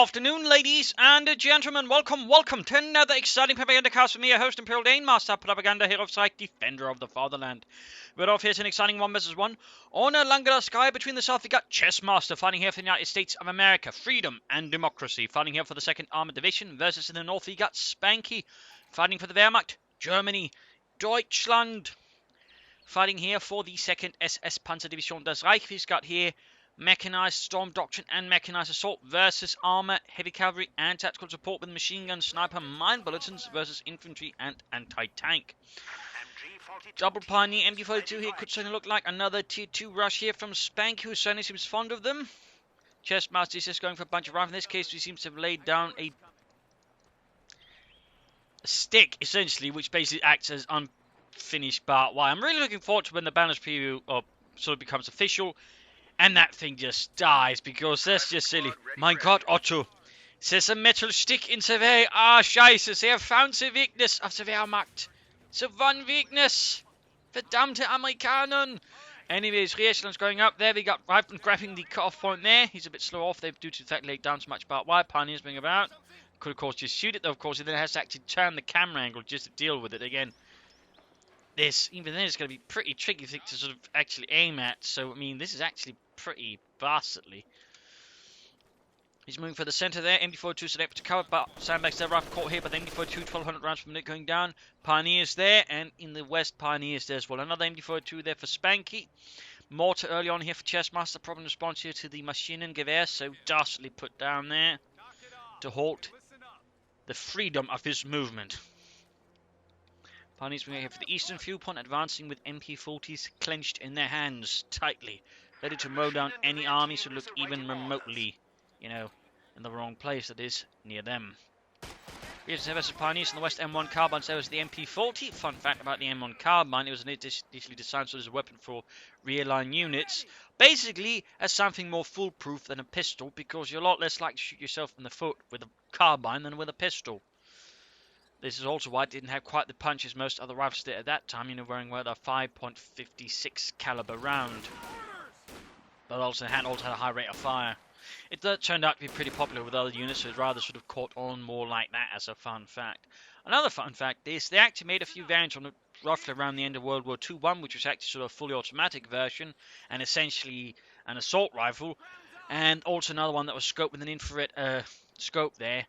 afternoon, ladies and gentlemen. Welcome to another exciting Propagandacast with me, your host, Imperial Dane, Master Propaganda, Hero of Sight, Defender of the Fatherland. We're off here to an exciting 1 vs 1 on a longer sky. Between the south, we got ChessMaster fighting here for the United States of America, freedom and democracy, fighting here for the 2nd Armored Division, versus in the north, we got Spanky fighting for the Wehrmacht, Germany, Deutschland, fighting here for the 2nd SS Panzerdivision das Reich. We've got here Mechanized Storm Doctrine and Mechanized Assault versus Armor, Heavy Cavalry and Tactical Support with Machine Gun, Sniper, Mine Bulletins versus Infantry and Anti-Tank. Double Pioneer MD42 here could certainly look like another Tier 2 rush here from Spanky, who certainly seems fond of them. ChessMaster is just going for a bunch of rifles. In this case, he seems to have laid down a stick, essentially, which basically acts as unfinished barbed wire. I'm really looking forward to when the Banners preview sort of becomes official. And that thing just dies, because that's just silly. My God, Otto. There's a metal stick in the way. Ah, scheiße. They have found the weakness of the Wehrmacht. The one weakness. Verdammte Amerikaner. Anyways, Reachland's going up there. We got Reifman grabbing the cut-off point there. He's a bit slow off there due to the fact he laid down so much barbed wire. Pioneer's being about. Could, of course, just shoot it, though. Of course, he then has to actually turn the camera angle just to deal with it again. Even then, it's going to be pretty tricky thing to sort of actually aim at. So, I mean, this is actually pretty bastardly. He's moving for the center there. MD42 selected to cover, but sandbags there, rifle caught here by the MD42, 1200 rounds per minute going down. Pioneers there, and in the west, Pioneers there as well. Another MD42 there for Spanky. Mortar early on here for ChessMaster, probably in response here to the Maschinengewehr, so dastardly put down there to halt the freedom of his movement. Pioneers moving here for the eastern viewpoint, advancing with MP40s clenched in their hands tightly, ready to mow down any armies who look even remotely, in the wrong place, that is, near them. Reachland versus Pioneers in the west, M1 Carbine, so was the MP40. Fun fact about the M1 Carbine, it was initially designed so as a weapon for rear line units, basically as something more foolproof than a pistol, because you're a lot less likely to shoot yourself in the foot with a carbine than with a pistol. This is also why it didn't have quite the punch as most other rifles did at that time, wearing the 5.56 caliber round. But also had a high rate of fire. It turned out to be pretty popular with other units, so it rather sort of caught on more like that as a fun fact. Another fun fact is they actually made a few variants on it roughly around the end of World War II. One which was actually sort of a fully automatic version and essentially an assault rifle, and also another one that was scoped with an infrared scope there.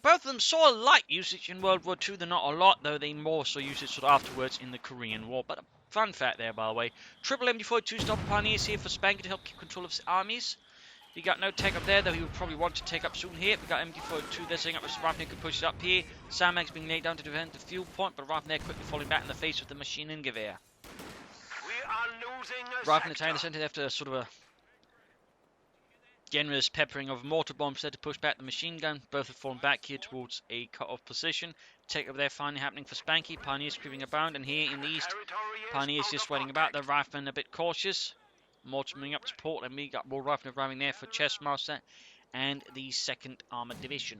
Both of them saw light usage in World War II. They're not a lot, though they more so used it sort of afterwards in the Korean War. But a fun fact there, by the way. Triple MD42 double Pioneers here for Spanky to help keep control of his armies. He got no take up there, though he would probably want to take up soon here. We got MD42 there setting up with Reifman, could push it up here. Sandbags being laid down to defend the fuel point, but Reifman there quickly falling back in the face with the Maschinengewehr. Reifman attacking the center after sort of a generous peppering of mortar bombs there to push back the machine gun. Both have fallen back here towards a cut-off position. Take up there finally happening for Spanky. Pioneers creeping abound, and here in the east, Pioneers just waiting about. The Riflemen a bit cautious. Mortar moving up to port, and we got more Riflemen arriving there for ChessMaster and the 2nd Armored Division.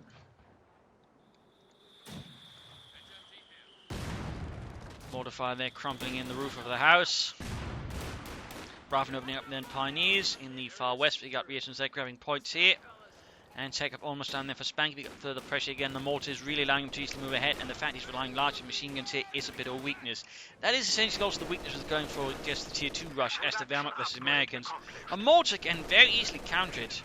Mortar fire there crumbling in the roof of the house. Riflemen opening up then Pioneers. In the far west, we got Reachland's there grabbing points here. And take up almost down there for Spanky. We got further pressure again. The mortar is really allowing him to easily move ahead, and the fact he's relying largely on machine guns here is a bit of a weakness. That is essentially also the weakness with going for just the Tier 2 rush as the Wehrmacht versus Americans. A mortar can very easily counter it.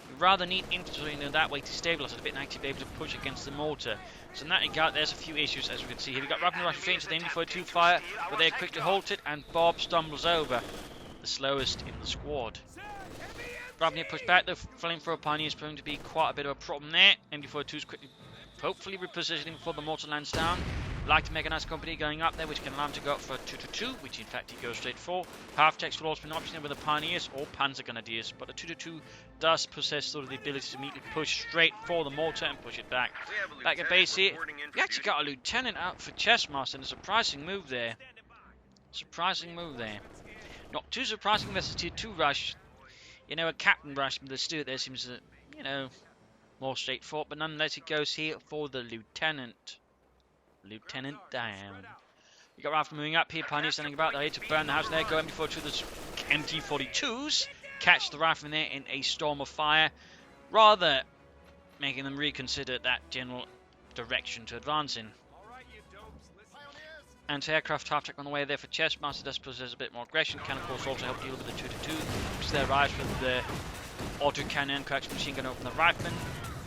You rather need infantry in that way to stabilize it a bit and actually be able to push against the mortar. So in that regard, there's a few issues as we can see here. We've got Rapid Rush Exchange to the MD42 fire, but they're quickly halted, and Bob stumbles over, the slowest in the squad. Rapid pushed back, the flamethrower Pioneer is proving to be quite a bit of a problem there. MD42 is quickly, hopefully repositioning before the mortar lands down. Like to Mechanized Company going up there, which can allow him to go up for 2-2-2, which in fact he goes straight for. Half text will also be an option with the Pioneers or Panzer Grenadiers, but the 2-2-2 does possess sort of the ability to immediately push straight for the mortar and push it back. Back at base here, we actually got a lieutenant out for ChessMaster, and a surprising move there. Not too surprising versus Tier 2 rush. A captain rush, but the Stuart there seems, more straightforward. But nonetheless, he goes here for the lieutenant. Lieutenant down. We got Rifleman moving up here. Pioneers standing about. They're here to burn the house there. Go MD42. The MD42s catch the Rifleman there in a storm of fire. rather making them reconsider that general direction to advance in. Anti-aircraft half-track on the way there for ChessMaster. Does possess a bit more aggression. Can of course also help deal with the 2-2, which there arrives with the auto-cannon, coax machine gun over the rifleman.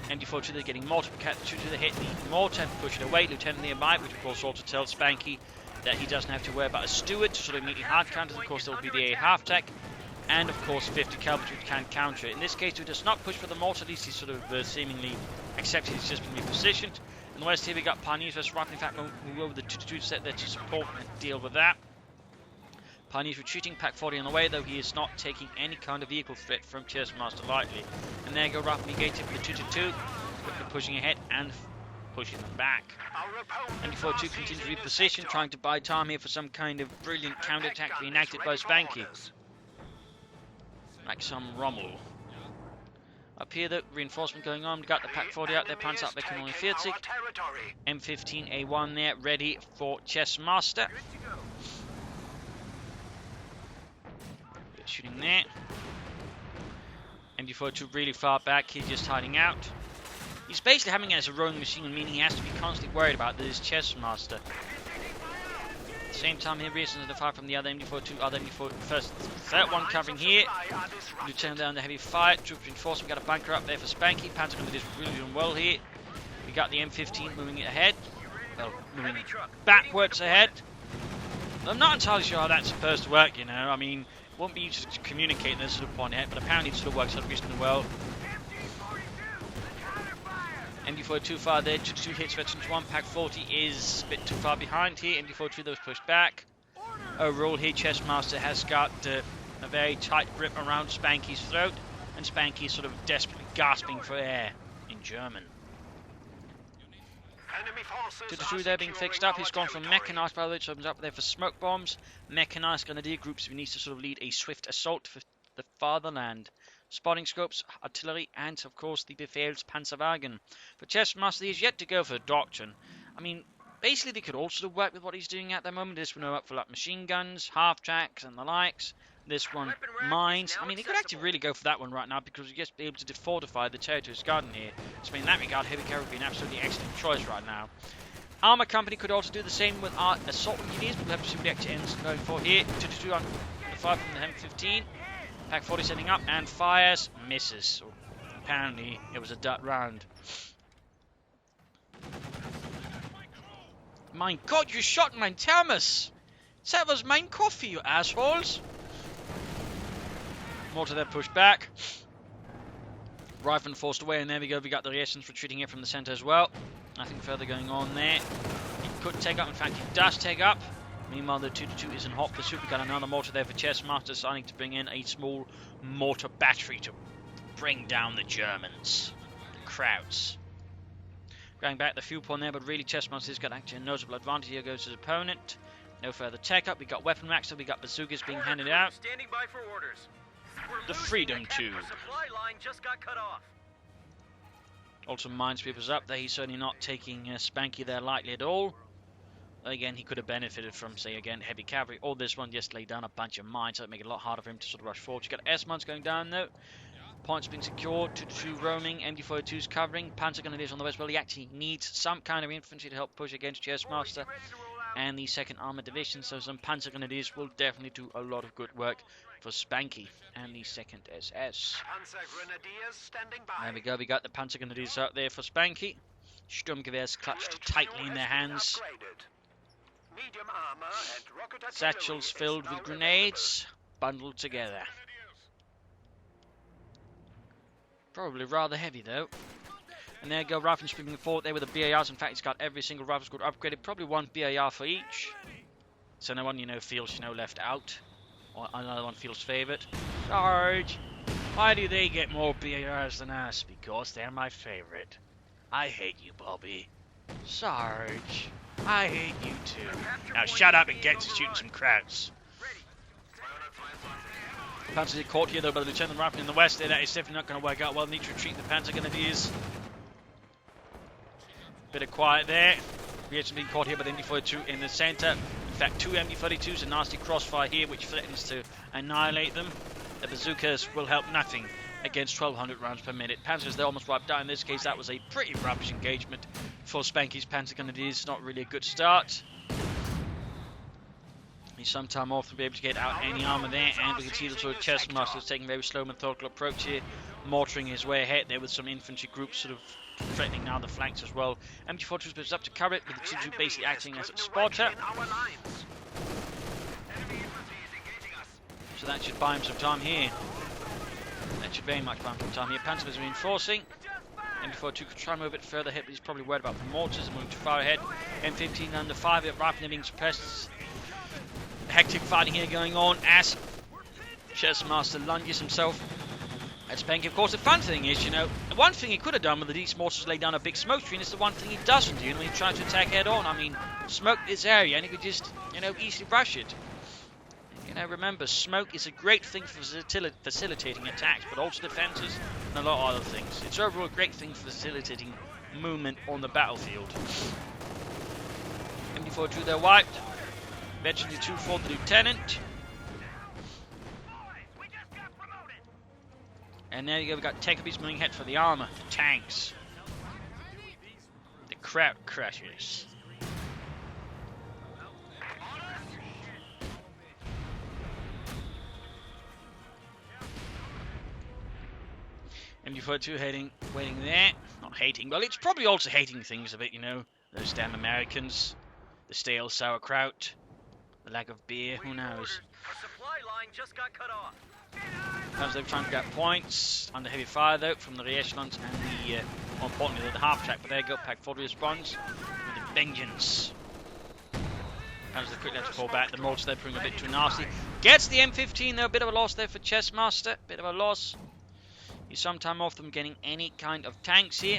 MD42, they're getting mortar to the hit the mortar, push it away. Lieutenant nearby, which of course also tells Spanky that he doesn't have to worry about a steward to sort of immediately hard counters. Of course, there will be the A half-track, and of course 50 caliber which can counter it. In this case, he does not push for the mortar. At least he's sort of seemingly accepted he's just been repositioned. In the west here we got Pioneers vs. Rifle. In fact, we'll move over the 2-2 set there to support and deal with that. Pioneers retreating, Pack 40 on the way, though he is not taking any kind of vehicle threat from ChessMaster lightly. And there you go, Rifle negated for the 2-2, quickly pushing ahead and pushing them back. MD42 continues to reposition, trying to buy time here for some kind of brilliant counterattack to be enacted by Spanky. Like some Rommel. Up here, the reinforcement going on. We've got the Pack 40 out there, Panzer up there, can only 40. M15A1 there, ready for ChessMaster. Shooting there. MD42 really far back, he's just hiding out. He's basically having it as a roaming machine, meaning he has to be constantly worried about this ChessMaster. At the same time, here reasons the fire from the other MD42, third one covering here. Lieutenant down the heavy fire, troop reinforcement, got a bunker up there for Spanky. Panzer gun is really doing well here. We got the M15 moving it ahead. Well, moving backwards ahead. I'm not entirely sure how that's supposed to work, you know. I mean, it won't be easy to communicate in this sort of point ahead, but apparently it sort of works out reasonably well. MD42 far there, 2 hits, veterans 1, Pack 40 is a bit too far behind here. MD42 that was pushed back. Overall here, ChessMaster has got a very tight grip around Spanky's throat, and Spanky is sort of desperately gasping for air in German. 2-2 there being fixed up. He's gone from mechanized, by the way, which opens up there for smoke bombs. Mechanized grenadier groups, he needs to sort of lead a swift assault for the fatherland. Spotting scopes, artillery, and of course the Befehlspanzerwagen. For ChessMaster, he's yet to go for the doctrine. I mean, basically they could also work with what he's doing at the moment. This one up for like machine guns, half-tracks, and the likes. This one, mines. I mean, he could actually really go for that one right now because he'd just be able to fortify the territory's garden here. So in that regard, heavy cavalry would be an absolutely excellent choice right now. Armor Company could also do the same with our assault engineers, but we'll have to see what the actual ends going for here. 2-2 on the fire from the M15. Pack 40 setting up and fires, misses. Apparently, it was a dud round. My God, you shot my Thomas! That was mine coffee, you assholes! Mortar there pushed back. Rifleman forced away, and there we go. We got the Reactions retreating here from the center as well. Nothing further going on there. He could take up, in fact, he does take up. Meanwhile, the 2-2 is in hot pursuit. We've got another mortar there for ChessMaster, starting to bring in a small mortar battery to bring down the Germans. The Krauts. Going back the fuel point there, but really ChessMaster's got actually a notable advantage. Here goes his opponent. No further take up. We got weapon racks, so we got bazookas being handed out. Standing by for orders. The Freedom Tube. Supply line just got cut off. Also, Minesweeper's up there. He's certainly not taking Spanky there lightly at all. Again, he could have benefited from, say, again, heavy cavalry, or this one just laid down a bunch of mines, so it'd make it a lot harder for him to sort of rush forward. You got S-mines going down, though. Points being secured, 2-2 roaming, MD42's covering. Panzer Grenadiers on the west. Well, he actually needs some kind of infantry to help push against ChessMaster and the 2nd Armored Division, so some Panzer Grenadiers will definitely do a lot of good work for Spanky and the 2nd SS. There we go, we got the Panzer Grenadiers out there for Spanky. Sturmgewehrs clutched tightly in their hands. Satchels filled with grenades, bundled together. Probably rather heavy though. And there you go, Rifleman sweeping forward there with the BARs. In fact, he's got every single rifle squad upgraded, probably one BAR for each. So no one, you know, feels, you know, left out. Or another one feels favoured. Sarge, why do they get more BARs than us? Because they're my favourite. I hate you, Bobby. Sarge, I hate you too. Now shut up and get to shooting some Krauts. Panzer caught here though by the Lieutenant Rifleman in the west there. That is definitely not going to work out well. Need to retreat the Panzer Grenadiers. Bit of quiet there. Reaction being caught here by the MD42 in the centre. In fact, 2 MD42s, a nasty crossfire here which threatens to annihilate them. The bazookas will help nothing against 1200 rounds per minute. Panzers, they almost wiped out. In this case, that was a pretty rubbish engagement for Spanky's Panzer Grenadiers. Not really a good start. He's sometime off to be able to get out any armor there, and we can see the sort of ChessMaster is taking a very slow, methodical approach here, mortaring his way ahead there with some infantry groups sort of threatening now the flanks as well. MG42 is up to cover it, with the Decisive basically acting as a spotter. So that should buy him some time here. That should very much buy him some time here. Panzer is reinforcing. MG42 could try and move a bit further ahead, but he's probably worried about the mortars and moving too far ahead. M15 under 5, rifle being suppressed. Hectic fighting here going on as ChessMaster lunges himself at Spanky. Of course, the fun thing is, you know, the one thing he could have done with these mortars lay down a big smoke screen is the one thing he doesn't do, you know, when he tries to attack head on. I mean, smoke this area and he could just, you know, easily rush it. You know, remember, smoke is a great thing for facilitating attacks, but also defenses and a lot of other things. It's overall a great thing for facilitating movement on the battlefield. MD42, they're wiped. Eventually 2 for the lieutenant. And there you go, we've got tank bees moving ahead for the armor, the tanks. The crowd crashes. MD42 waiting there. Not hating, well, it's probably also hating things a bit, you know. Those damn Americans. The stale sauerkraut. The lack of beer, who knows? Our supply line just got cut off. Sometimes they're trying to get points under heavy fire though from the echelons and the, more importantly, the half track. But there you go, Pack 40 responds with a vengeance. Sometimes they quickly have to fall back. The mortars they're proving a bit too nasty. Gets the M15 though, a bit of a loss there for ChessMaster. Bit of a loss. He's sometime off them getting any kind of tanks here.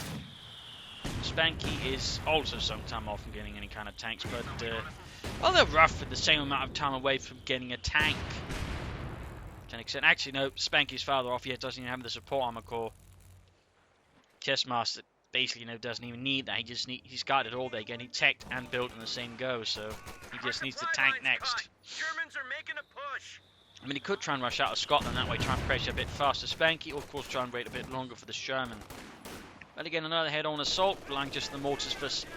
Spanky is also sometime off from getting any kind of tanks, but well, they're rough with the same amount of time away from getting a tank. To an extent. Actually, no, Spanky's farther off yet, doesn't even have the support armor core. ChessMaster basically, you know, doesn't even need that. He's got it all there, getting teched and built in the same go, so he just needs the tank next. Germans are making a push. I mean, he could try and rush out of Scotland that way, try and pressure a bit faster. Spanky, or of course, try and wait a bit longer for the Sherman. But again, another head-on assault, relying just the mortars first.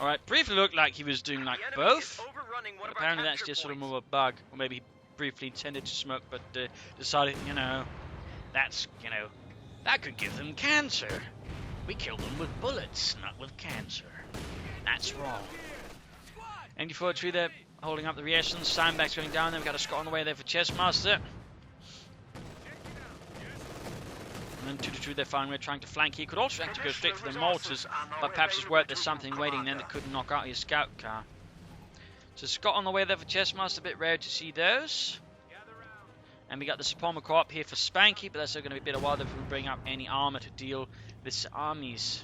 Alright, briefly looked like he was doing like both, but apparently that's just sort of more of a bug, or maybe he briefly intended to smoke, but decided, you know, that could give them cancer. We kill them with bullets, not with cancer. That's wrong. MD43 there, holding up the reactions, Sandbags going down there, we've got a Scot on the way there for ChessMaster. And then 2-2 they're firing, we're trying to flank. He could also have to go straight for the mortars, but perhaps it's worth there's something waiting then that could knock out his scout car. So Scott on the way there for ChessMaster, a bit rare to see those. And we got the Supporter Co-op here for Spanky, but that's still going to be a bit of a while if we bring up any armor to deal with the armies.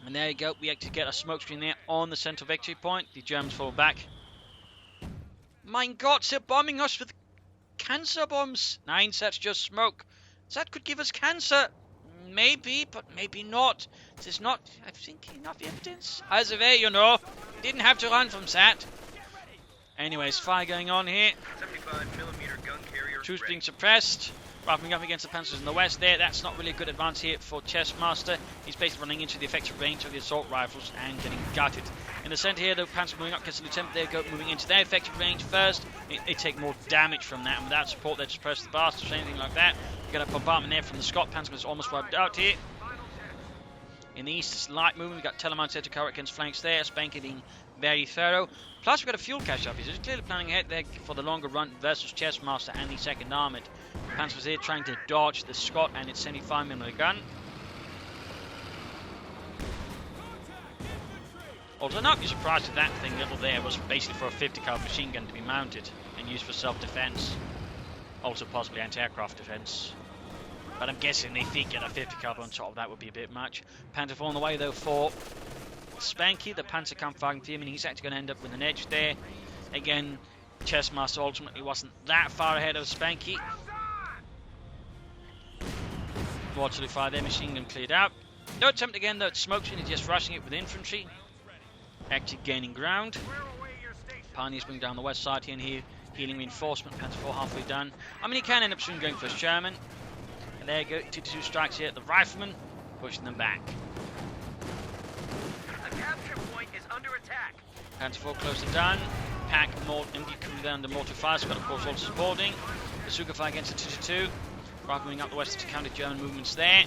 And there you go, we actually get a smoke screen there on the central victory point. The Germans fall back. Mein Gott, they're bombing us with cancer bombs. 9, that's just smoke. That could give us cancer. Maybe, but maybe not. There's not, I think, enough evidence. Either way, you know, didn't have to run from that. Anyways, fire going on here. 75mm gun carrier. Troops being suppressed. Wrapping up against the panzers in the west there. That's not really a good advance here for ChessMaster. He's basically running into the effective range of the assault rifles and getting gutted. In the centre here, the panzer moving up against the lieutenant. They go moving into their effective range first. They take more damage from that, and without support, they just press the bastards or anything like that. You get a bombardment there from the Scot. Panzer is almost wiped out here. In the east, it's light movement. We've got Telemann set to cover against flanks there. Spanky being very thorough. Plus, we've got a fuel cache up here. So he's clearly planning ahead there for the longer run versus ChessMaster and the 2nd Armoured. Panzer was here trying to dodge the Scot and its 75mm gun. Although not be surprised if that thing little there was basically for a 50 caliber machine gun to be mounted and used for self-defense. Also possibly anti-aircraft defense. But I'm guessing if he get a 50 caliber on top of that would be a bit much. Panther on the way though for Spanky. The Panzer can't firing for him, and he's actually going to end up with an edge there. Again, ChessMaster ultimately wasn't that far ahead of Spanky. Watchfully fire their machine gun cleared out. No attempt again though at smoke screen, just rushing it with infantry. Actually gaining ground. Pioneers bring down the west side here, and here healing reinforcement. Panzer IV halfway done. I mean, he can end up soon going for Sherman. And there you go, 2-2 strikes here. The riflemen pushing them back. The capture point is under attack. Panzer IV closer done. Pack more MD crew down the mortar fire squad, of course, also supporting. Bazooka fire against the 2-2. Rifle moving up the west to counter German movements there.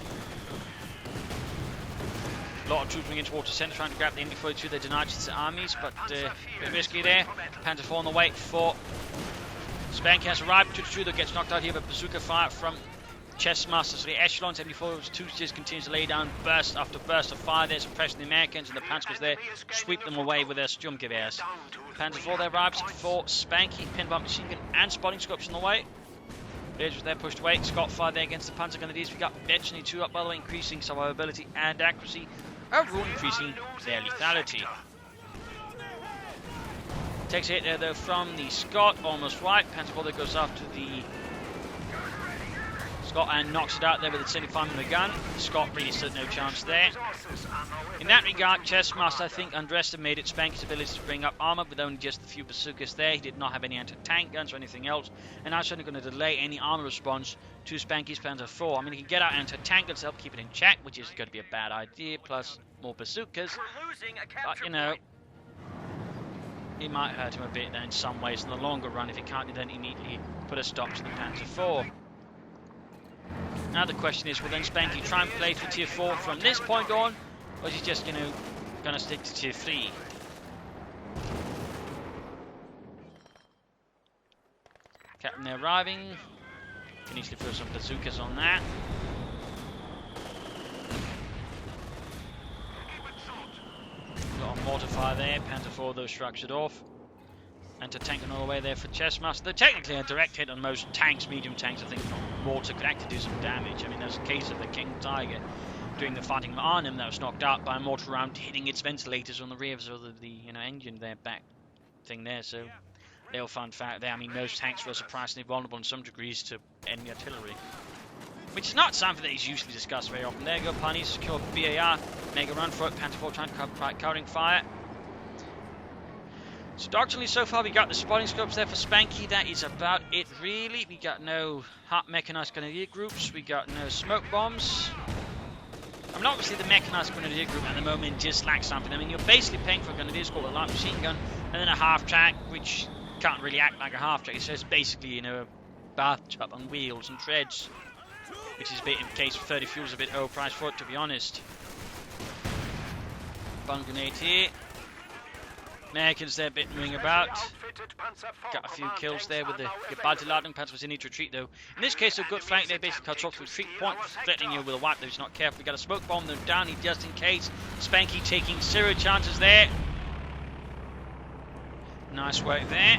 A lot of troops moving into water centre trying to grab the MD-42. They denied its armies, but a bit risky there. Panzer IV on the way for Spanky has arrived. 2-2 that gets knocked out here by bazooka fire from ChessMaster. So the echelons, MD-4 just continues to lay down burst after burst of fire there, suppressing the Americans, and the Panzers there sweep them away with their Sturmgewehrs. Panzer IV there arrives for Spanky, pinbomb machine gun and spotting scopes on the way. Villagers there pushed away. Scott fire there against the Panzer Grenadiers. We got Betcheny 2 up by the way, increasing survivability and accuracy, overall increasing their lethality. Takes a hit there though from the Scott, almost right. Panzer IV there goes after the Scott and knocks it out there with the 75mm gun. Scott really stood no chance there. In that regard, ChessMaster, I think, underestimated Spanky's ability to bring up armor with only just a few bazookas there. He did not have any anti-tank guns or anything else, and that's certainly going to delay any armor response to Spanky's Panzer IV. I mean, he can get out anti-tank guns to help keep it in check, which is going to be a bad idea, plus more bazookas. But, you know, it might hurt him a bit then in some ways in the longer run if he can't then immediately put a stop to the Panzer IV. Now the question is, will then Spanky try and play for Tier 4 from this point on, or is he just, you know, going to stick to Tier 3? Captain there arriving. Can easily throw some bazookas on that. Got a mortar fire there. Panzer IV though structured off. Anti-tank all the way there for ChessMaster. They're technically a direct hit on most tanks, medium tanks. I think mortar could actually do some damage. I mean, there's a case of the King Tiger doing the fighting of Arnhem that was knocked out by a mortar round hitting its ventilators on the rear of the engine there, back thing there. So they'll find fact there. I mean, most tanks were surprisingly vulnerable in some degrees to enemy artillery, which is not something that is usually discussed very often. There you go, Pioneers secure BAR, mega run for it. Panzer IV trying to covering fire. So doctrinally so far we got the spotting scopes there for Spanky. That is about it really. We got no hot mechanized grenadier groups. We got no smoke bombs. I mean, obviously the mechanized grenadier group at the moment just lacks something. I mean, you're basically paying for a grenadier squad with a light machine gun and then a half track, which can't really act like a half track. It's just basically, you know, a bathtub on wheels and treads, which is a bit, in case 30 fuel's a bit overpriced for it, to be honest. Bomb grenade here. Americans there moving about. Got a few kills there with the Gebaldi-Ladung. Panzer was in need to retreat though. In this case, a good flank there basically cuts off the retreat point, threatening you with a wipe though he's not careful. We got a smoke bomb though down here just in case. Spanky taking zero chances there. Nice work there.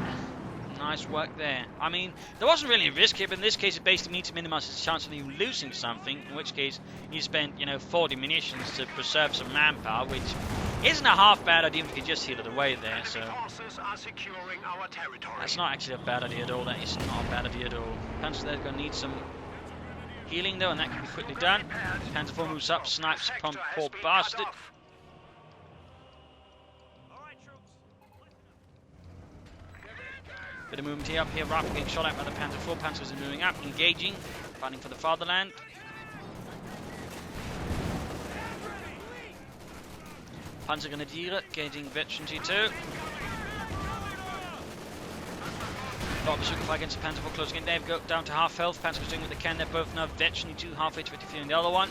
Nice work there. I mean, there wasn't really a risk here, but in this case it basically needs to minimize his chance of you losing something, in which case you spent, you know, 40 munitions to preserve some manpower, which isn't a half bad idea if you could just heal it away there, so that's not actually a bad idea at all. That is not a bad idea at all. Panzer there's going to need some healing though, and that can be quickly done. Panzer IV moves up, snipes from poor bastard. Bit of movement here, up here, Rifle getting shot at by the Panzer IV. Panzers are moving up, engaging, fighting for the fatherland. Panzer Grenadier getting veteran G2. Lot of bazooka fire against the Panzer IV closing in there. Go down to half health. Panzer was doing what they can. They're both now veteran G2, halfway to 50 in the other one.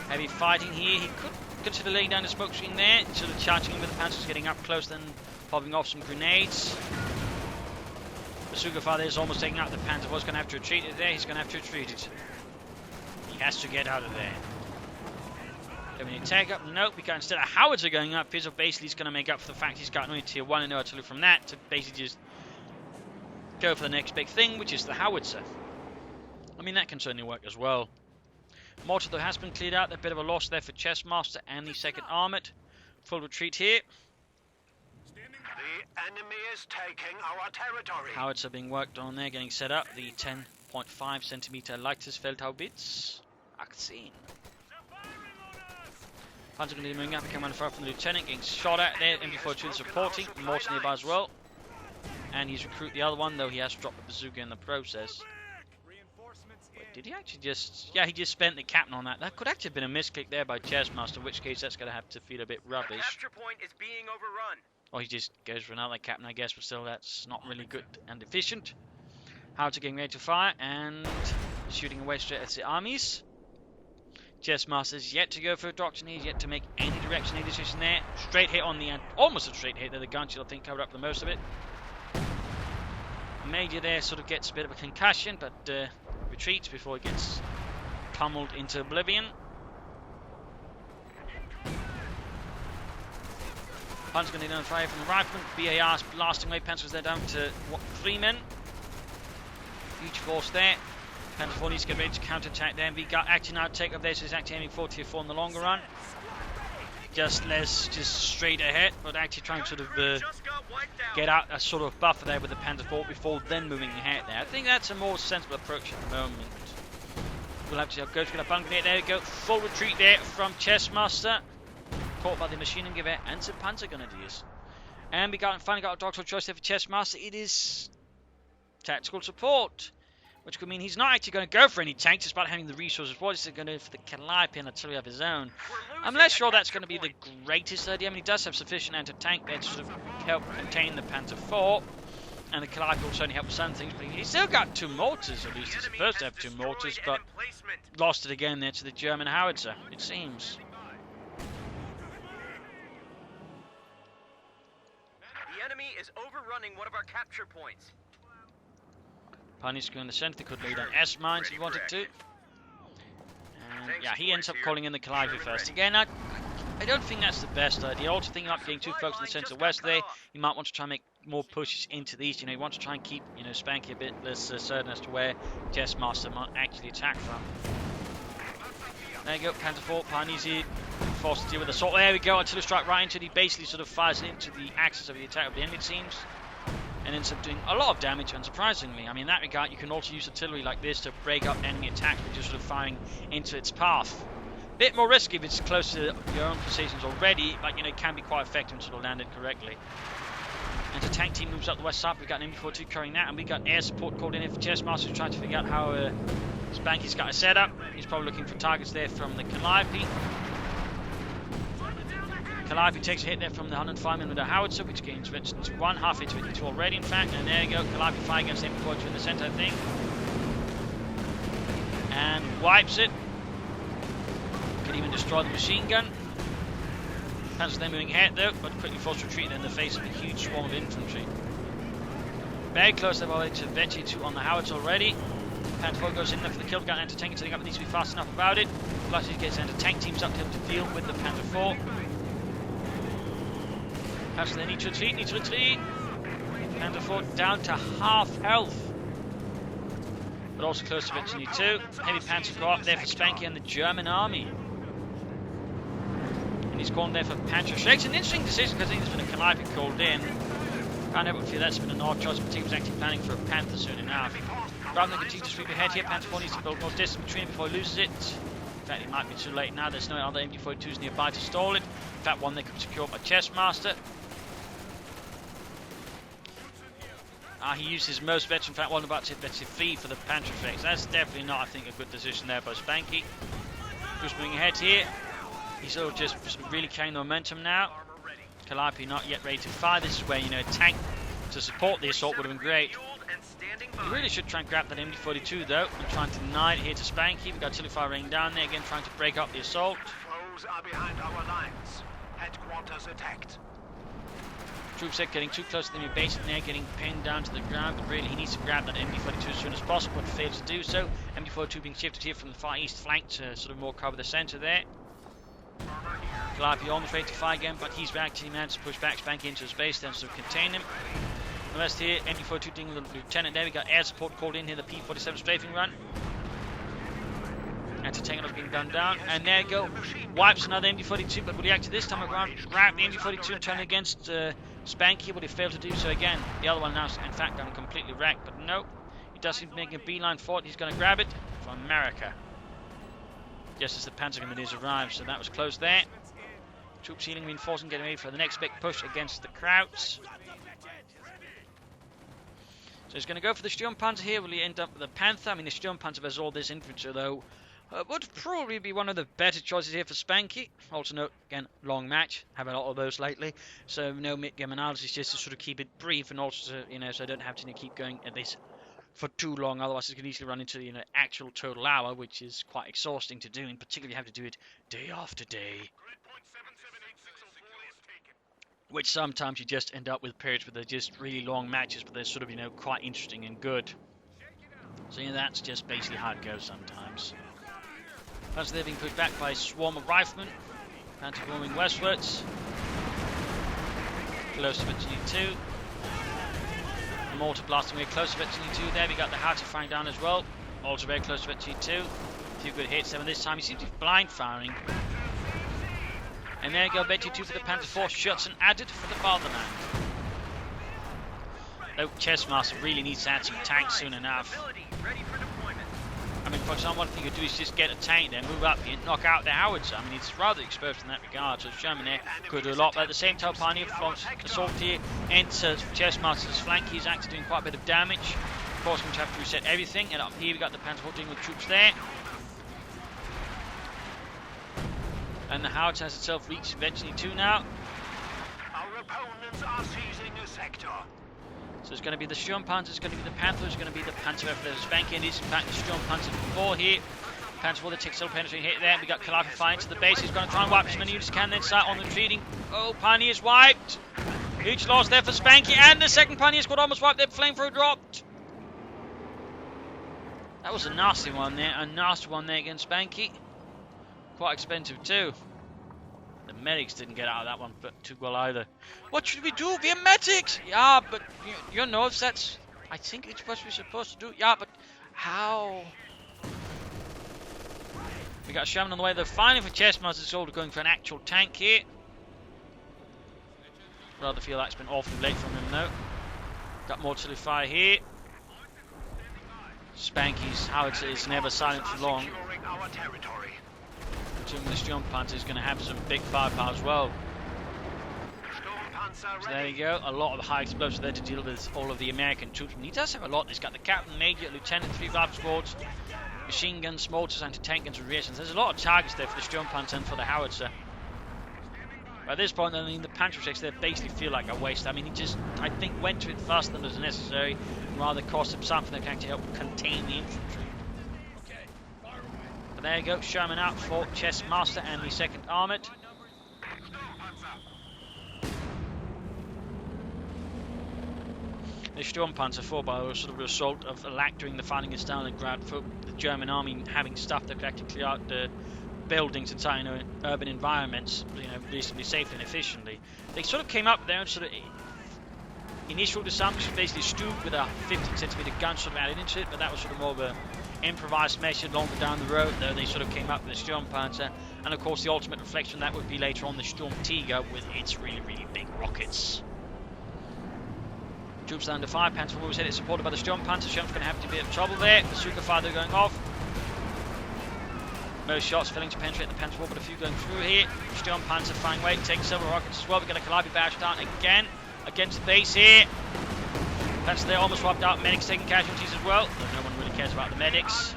Heavy fighting here. He could consider laying down the smoke screen there. Sort of charging in with the Panzers, getting up close, then popping off some grenades. Bazooka fire there is almost taking out the Panzer. Was going to have to retreat it there. He's going to have to retreat it. He has to get out of there. Then we tag up. Nope, we got instead a howitzer going up. Pizzle basically is going to make up for the fact he's got only tier 1 and no artillery from that to basically just go for the next big thing, which is the howitzer. I mean, that can certainly work as well. Mortar though has been cleared out. A bit of a loss there for ChessMaster and the 2nd Armoured. Full retreat here. The enemy is taking our territory. Howitzer being worked on there, getting set up. The 10.5 centimeter Leichtesfeldhaubitz. 18. Panzer going to be moving up and coming far from the lieutenant, getting shot at there. MB42 supporting, Morton nearby as well. And he's recruited the other one, though he has dropped the bazooka in the process. Wait, did he actually just... Yeah, he just spent the captain on that. That could actually have been a misclick there by ChessMaster, in which case that's going to have to feel a bit rubbish. Capture point is being overrun. Or he just goes for another captain, I guess, but still that's not really good and efficient. Howitzer getting ready to fire and shooting away straight at the armies. ChessMaster's yet to go for a doctrine, he's yet to make any direction, any decision there. Straight hit on the end, almost a straight hit there. The gun shield, I think, covered up the most of it. Major there sort of gets a bit of a concussion, but retreats before he gets pummeled into oblivion. Punch going to be fire from the rifleman. BAR's blasting away. Panzer's there down to 3 men. Huge force there. Panzer 4 needs to get ready to counter-attack there. We got actually now take up there, so he's actually aiming for Tier 4 in the longer run. Just straight ahead, but actually trying to sort of get out a sort of buffer there with the Panzer 4 before then moving ahead there. I think that's a more sensible approach at the moment. We'll have to go to the bunker there. There we go. Full retreat there from ChessMaster. Caught by the machine gun giver and some Panzer Grenadiers. And we finally got a doctoral choice there for ChessMaster. It is tactical support, which could mean he's not actually going to go for any tanks despite having the resources. What is he going to do for the Calliope and artillery of his own? I'm less sure that's going to be the greatest idea. I mean, he does have sufficient anti-tank there to sort of help contain the Panzer 4. And the Calliope will certainly help with some things, but he's still got 2 mortars, at least he's supposed to have 2 mortars, but lost it again there to the German howitzer, it seems. The enemy is overrunning one of our capture points. Pioneers going in the centre, they could lead on S mines if he wanted to. And yeah, he ends up calling in the Calliope first. Again, I don't think that's the best idea. Also thinking about getting too focused in the centre west there. You might want to try and make more pushes into the east. You know, you want to try and keep, you know, Spanky a bit less certain as to where ChessMaster might actually attack from. There you go, Panzer 4, Pioneers here, forced to deal with assault. There we go, artillery strike right into it. He basically sort of fires into the axis of the attack of the enemy, it seems. And ends up doing a lot of damage, unsurprisingly. I mean, in that regard, you can also use artillery like this to break up enemy attacks by just sort of firing into its path. Bit more risky if it's close to your own positions already, but, you know, it can be quite effective and sort of landed correctly. And the tank team moves up the west side. We've got an MB42 carrying that, and we got air support called in here for ChessMaster, trying to figure out how Spanky's got a setup. He's probably looking for targets there from the Calliope. Calliope takes a hit there from the 105 mm with a howitzer, which gains resistance 1, half hit to 2 already, in fact. And there you go, Calliope fire against MB42 in the centre, I think. And wipes it. Could even destroy the machine gun. Panzer then moving ahead though, but quickly forced retreat in the face of a huge swarm of infantry. Very close there to Vecchi 2 on the howitzer already. Panzer 4 goes in there for the kill gun, anti-tank until it needs to be fast enough about it. Plus he gets anti-tank teams up to him to deal with the Panzer 4. Panzer they need to retreat. Panzer 4 down to half health. But also close to Vecchi 2. Heavy Panzers go up there for Spanky and the German army. And he's gone there for Patriot. It's an interesting decision because I think there's been a Calliope called in. Can't help but feel that's been an odd choice, but he was actually planning for a Panther soon enough. Rather than continue to sweep ahead here, Panther 4 needs to build more distance between him before he loses it. In fact, it might be too late now. There's no other MB42s nearby to stall it. In fact, one they could secure by ChessMaster. He used his most veteran, in fact, one about to hit Betsy 3 for the Panther effects. That's definitely not, I think, a good decision there by Spanky. Just moving ahead here. He's sort of just really carrying the momentum now. Calliope not yet ready to fire. This is where, you know, a tank to support the assault would have been great. He really should try and grab that MD42 though, and try and deny it here to Spanky. We've got artillery fire raining down there again, trying to break up the assault. Foes are behind our lines. Headquarters attacked. Troops are getting too close to the enemy base and they're getting pinned down to the ground, but really he needs to grab that MD42 as soon as possible, but fails to do so. MD42 being shifted here from the far east flank to sort of more cover the centre there. Calliope almost ready to fire again, but he's actually managed to push back Spanky into his base, then sort of contain him. The rest here, MD42 dealing with the lieutenant there. We got air support called in here, the P47 strafing run. Anti-tank being gunned down, and there you go. Wipes another MD42, but will he actually this time around grab the MD42 and turn against Spanky? Will he fail to do so again? The other one now, in fact, gone completely wrecked, but no. He does seem to make a beeline for it. He's going to grab it for America. Just as the Panzer Grenadiers arrive, so that was close there. Troops healing, reinforcing, getting ready for the next big push against the Krauts. So he's going to go for the Sturmpanzer here. Will he end up with a Panther? I mean, the Sturmpanzer versus all this infantry, though, would probably be one of the better choices here for Spanky. Also note, again, long match. Have a lot of those lately. So no mid-game analysis, just to sort of keep it brief, and also, so I don't have to keep going at this for too long. Otherwise, it could easily run into the actual total hour, which is quite exhausting to do, and particularly have to do it day after day. Which sometimes you just end up with periods where they're just really long matches, but they're sort of, quite interesting and good. So, that's just basically how it goes sometimes. As they're being put back by a swarm of riflemen, anti-bombing westwards. Close to Virginia 2. The mortar blasting way close to Virginia 2 there. We got the Howitzer firing down as well. Also very close to Virginia 2. A few good hits there, and this time he seems to be blind firing. And there you go, Betty 2 for the Panther 4 shots and added for the fatherland. Though ChessMaster really needs to add some tanks soon enough. I mean, for example, one thing you could do is just get a tank there, move up here, knock out the howitzer. I mean, it's rather exposed in that regard, so Sherman there could do a lot. But at the same time, Pioneer flaunts assault here, enters ChessMaster's flank. He's actually doing quite a bit of damage. Of course, going to have to reset everything. And up here, we got the Panther 4 dealing with troops there. And the howitzer has itself reached eventually 2 now. Our opponents are seizing a sector. So it's going to be the Sturmpanzer, it's going to be the Panther, it's going to be the Panther for the Spanky, and it's in fact the Sturmpanzer 4 here. Panther 4, the takes still penetrating hit there. We got Calliope flying to the base. He's going to try and wipe as many units as he can, then start on retreating. Oh, Pioneer's wiped. Huge loss there for Spanky, and the second Pioneer squad almost wiped there. Flamethrower dropped. That was a nasty one there, against Spanky. Quite expensive too. The medics didn't get out of that one but too well either. What should we do? We are medics! Yeah, but that's... I think it's what we're supposed to do. Yeah, but how? We got Sherman on the way. They're finally for ChessMaster Soldier going for an actual tank here. Rather feel like it's been awfully late from him though. Got more artillery fire here. Spanky's howitzer is never silent for long. The Sturmpanzer is going to have some big firepower as well. So there you go, a lot of high explosives there to deal with all of the American troops. And he does have a lot. He's got the Captain, Major, Lieutenant, 3 rifle squads, machine guns, mortars, anti-tank guns, and reactions. There's a lot of targets there for the Sturmpanzer and for the howitzer. By this point, I mean, the Panther checks there basically feel like a waste. I mean, he just, I think, went to it faster than was necessary, and rather cost him something that can actually help contain the infantry. But there you go, Sherman out for ChessMaster and the 2nd Armoured. The Sturmpanzer 4 by a sort of result of during the fighting in Stalingrad for the German army having stuff that could actually clear out the buildings inside urban environments, reasonably safely and efficiently. They sort of came up with their own sort of initial design, which was basically stewed with a 15cm gun sort of added into it, but that was sort of more of a improvised measure longer down the road, though they sort of came up with the Sturmpanzer, and of course the ultimate reflection that would be later on the Sturm Tiger with its really, really big rockets. Troops under fire, Panther always hit it, supported by the Sturmpanzer. Sherman's going to have a bit of trouble there. The Bazooka fire they're going off. Most shots failing to penetrate the Panther wall, but a few going through here. Sturmpanzer firing away, taking several rockets as well. We've got a Calliope barrage down again against the base here. Panther there almost wiped out. Medics taking casualties as well, though no one really cares about the medics.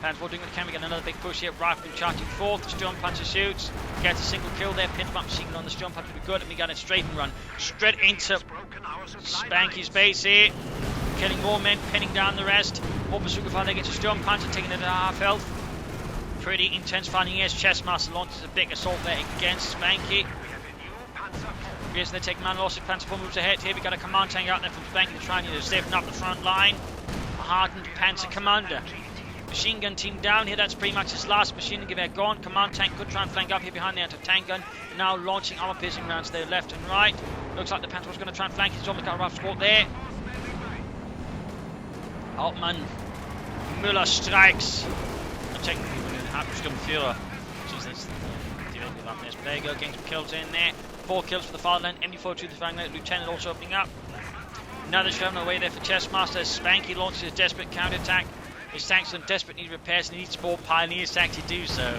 Panther doing what they can. We get another big push here. Rifleman charging forth. The Sturmpanzer shoots. Gets a single kill there. Pins up machine gun on the Sturmpanzer would be good. And we got a straight and run straight into Spanky's base here. Killing more men, pinning down the rest. More Bazooka fire there gets a Sturmpanzer, taking it at half health. Pretty intense fighting here as ChessMaster launches a big assault there against Spanky. Yes, they take man loss. Panther 4 moves ahead. Here we got a command tank out there from Spanky to try and stiffen up the front line. A hardened Panzer commander. Machine gun team down here. That's pretty much his last machine gun gewehr gone. Command tank could try and flank up here behind the anti-tank gun. Now launching armor piercing rounds there left and right. Looks like the Panther was going to try and flank. He's almost got a rough squad there. Hauptmann Müller strikes. Technically, we're going to have Sturmführer. There you go, getting some kills in there. 4 kills for the fatherland. MD42 the flying lieutenant also opening up. Another Sherman away there for ChessMaster. Spanky launches his desperate counter-attack. His tanks are in desperate need of repairs and he needs more pioneers to actually do so.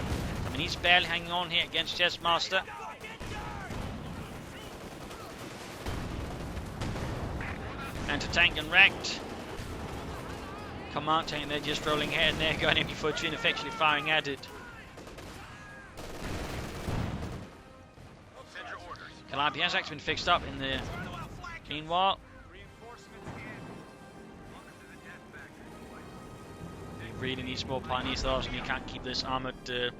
And he's barely hanging on here against ChessMaster. Anti-tank and wrecked. Command tank, they're just rolling ahead and they're going empty infantry and effectively firing at it. Calliope has actually been fixed up in the meanwhile. He really needs more pioneers though, and he can't keep this armoured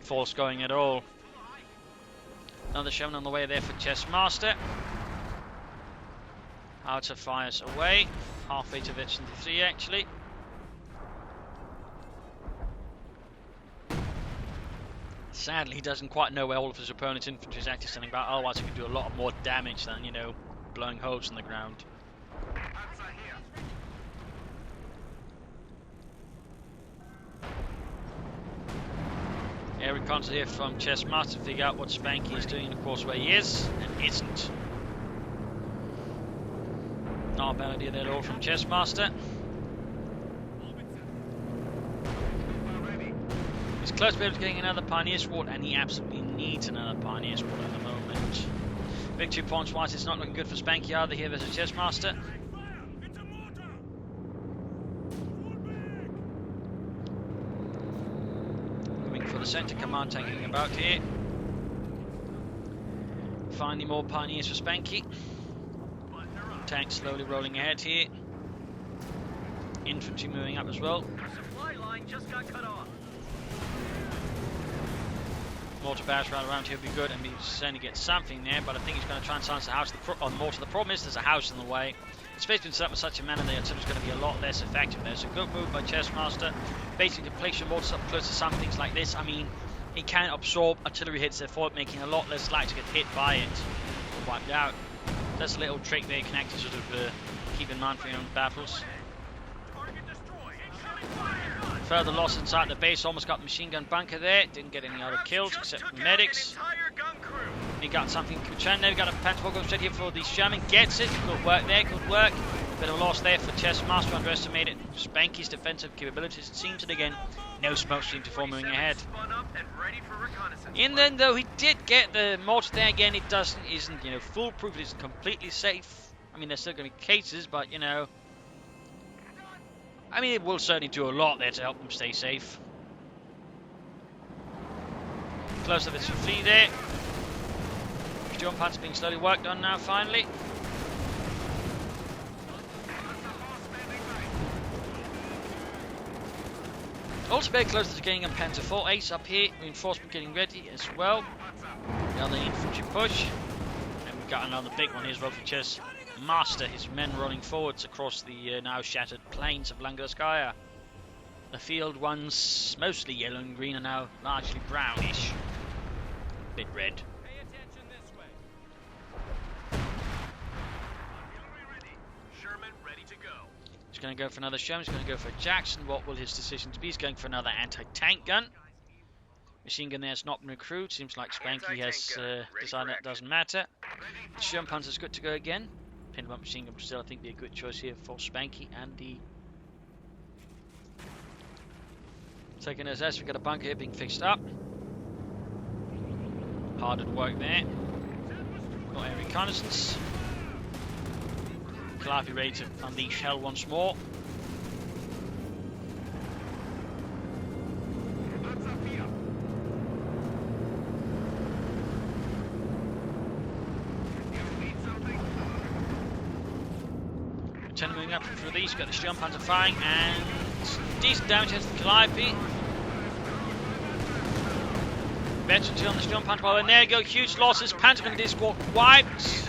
force going at all. Another Sherman on the way there for ChessMaster. Outer fires away. Halfway to Veteran 3 actually. Sadly, he doesn't quite know where all of his opponent's infantry is actually standing by. Otherwise, he could do a lot more damage than, you know, blowing holes in the ground. Air recons here from ChessMaster to figure out what Spanky is doing and, of course, where he is and isn't. Not a bad idea there at all from ChessMaster. He's close to be able to getting another Pioneer Squad, and he absolutely needs another Pioneer Squad at the moment. Victory points wise, it's not looking good for Spanky either here versus ChessMaster. Moving for the centre, command tanking about here. Finding more Pioneers for Spanky. Tank slowly rolling ahead here. Infantry moving up as well. Supply line just got cut off. Mortar barrage around here would be good, and we certainly get something there, but I think he's going to try and silence the house on mortar. The problem is there's a house in the way. The space has been set up in such a manner that it's going to be a lot less effective there. So good move by ChessMaster. Basically, to place your mortars up close to some things like this. I mean, he can absorb artillery hits, therefore making a lot less likely to get hit by it or wiped out. That's a little trick there you can actually sort of keep in mind for your own battles. Further loss inside the base, almost got the machine gun bunker there. Didn't get any other kills except for medics. He got something there. We got a Panther going straight here for the Sherman. Gets it. Good work there. Good work. Bit of a loss there for ChessMaster. Underestimated Spanky's defensive capabilities. It seems that again, no smoke stream before moving ahead. In then though, he did get the mortar there again. It isn't foolproof. It isn't completely safe. I mean, there's still going to be cases, but you know. I mean, it will certainly do a lot there to help them stay safe. Close up, it's a fleet there. Jump pads being slowly worked on now, finally. Also very close to getting a Panther 4 Ace up here. Reinforcement getting ready as well. The other infantry push. And we've got another big one here as well for ChessMaster. His men rolling forwards across the now shattered plains of Langarskaya. The field once mostly yellow and green are now largely brownish. Bit red. Pay attention this way. Sherman ready to go. He's going to go for another Sherman. He's going to go for Jackson. What will his decision be? He's going for another anti-tank gun. Machine gun there has not been recruited. Seems like Spanky has decided that doesn't matter. The Sherman Panzer's good to go again. Pinball machine gun would still, I think, be a good choice here for Spanky and the second SS. We've got a bunker here being fixed up. Harder to work there. Got air reconnaissance. Calliope ready to unleash hell once more. Moving up through these, got the Sturm Panzer firing, and decent damage against the Calliope. Veteran on the Sturm Panzer, well, and there you go, huge losses. Pentagon squad wiped.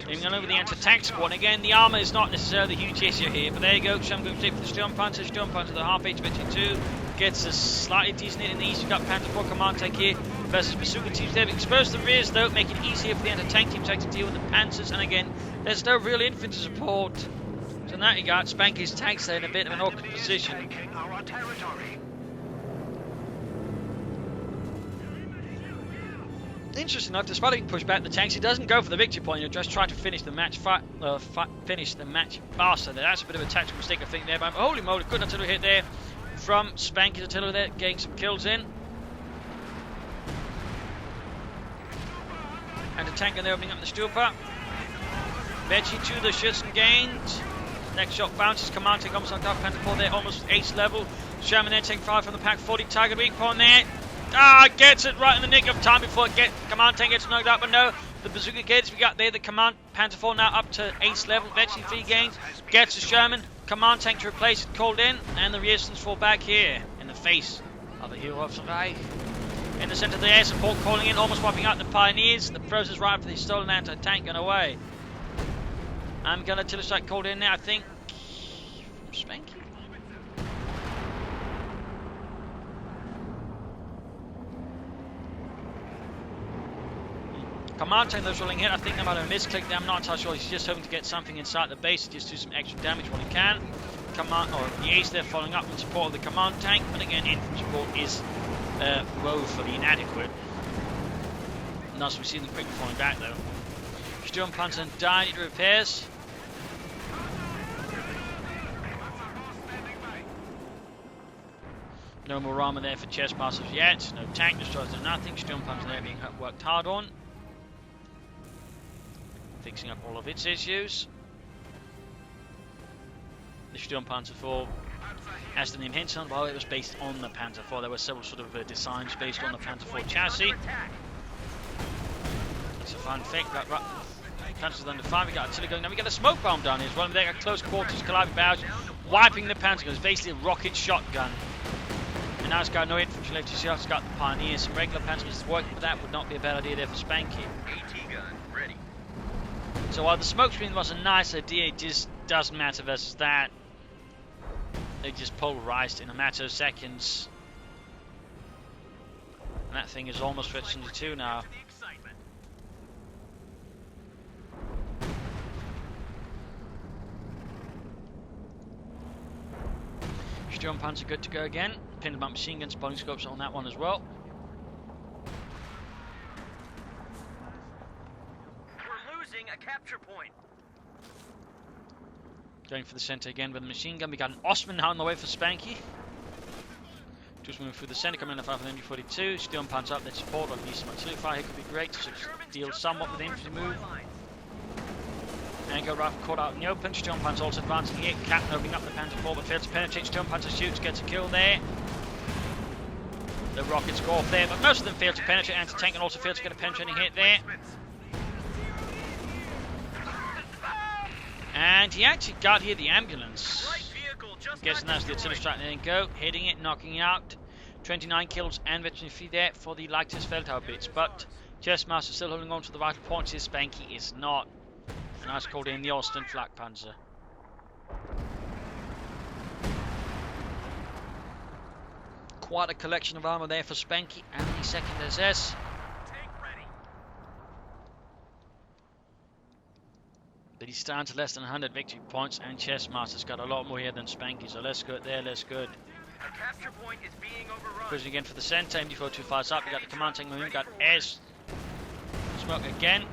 Moving on over the anti-tank squad. And again, the armour is not necessarily a huge issue here, but there you go, Sturm going straight for the Sturm Panzer, the half H Veteran 2 gets a slightly decent hit in the east. You've got Panther 4 command tank here versus Bazooka teams. They've exposed the rears though, making it easier for the anti-tank team to actually deal with the Panzers, and again, there's no real infantry support. So in that regard, Spanky's tanks are in a bit of an awkward position. Interesting enough, despite being pushed back the tanks, he doesn't go for the victory point. He'll just try to finish the match finish the match faster. That's a bit of a tactical mistake, I think, there. But holy moly, good artillery hit there from Spanky's artillery there, getting some kills in. And a tank, and they're opening up the Stupa. Veggie to the Schützen gained. Next shot bounces, command tank almost knocked out. Panther 4 there, almost ace level. Sherman there, tank 5 from the pack, 40 target weak point there. Gets it right in the nick of time before command tank gets knocked out, but no. The bazooka gates we got there, the command Panther 4 now up to ace level. Veggie 3 gains, gets the Sherman. Command tank to replace it, called in, and the resistance fall back here in the face of the hero of the Reich. In the center of the air support calling in, almost wiping out the Pioneers. The process right after the stolen anti-tank gone away. I'm gonna artillery strike called in now, I think, from Spanky. Command tank those rolling hit, I think they might have misclicked there, I'm not entirely sure. He's just hoping to get something inside the base, just do some extra damage when he can. Command, or the ace there following up in support of the command tank, but again, infantry support is woefully inadequate. And thus we see them quickly falling back though. Sturmpanzer died into repairs. No more armor there for ChessMasters yet. No tank destroys, no nothing. Sturmpanzer there being worked hard on. Fixing up all of its issues. The Sturmpanzer 4, as the name hints on, while it was based on the Panzer 4, there were several sort of designs based on the Panzer 4 chassis. It's a fun fact. Panzer's under fire, we got artillery going. Now we got a smoke bomb down here as well. They got close quarters, colliding barrels, wiping the Panzer gun. It's basically a rocket shotgun. And now it's got no infantry left. You see, it's got the Pioneers. Some regular Panzer is working, but that would not be a bad idea there for Spanky. AT gun ready. So while the smoke screen was a nice idea, it just doesn't matter versus that. They just polarized in a matter of seconds. And that thing is almost stretched into two now. Sturmpanzer good to go again. Pinned about machine guns, spotting scopes on that one as well. We're losing a capture point. Going for the center again with the machine gun. We got an Osman now on the way for Spanky. Just moving through the center, coming in the 5 with MG42. Sturmpanzer up, that support, or at least some artillery fire here could be great to deal somewhat with the infantry move. Angle rifle caught out in the open. Sturmpanzer also advancing here. Captain opening up the Panzer 4 but fails to penetrate. Sturmpanzer shoots, gets a kill there. The rockets go off there, but most of them fail to penetrate. Anti-tank and also fail to get a penetrating hit there. And he actually got here the ambulance. I'm guessing that's the artillery strike. There you go. Hitting it, knocking it out. 29 kills and veteran free there for the Leichtes Feldhauer bits. But ChessMaster still holding on to the vital points. His Spanky is not. And that's called in the Austin Flak Panzer. Quite a collection of armor there for Spanky and the 2nd SS. But he's down to less than 100 victory points, and ChessMaster's got a lot more here than Spanky, so less good there, less good. Our capture point is being overrun. Pushing again for the center, MD42 fires up, we got the command tank moving, we got air smoke again.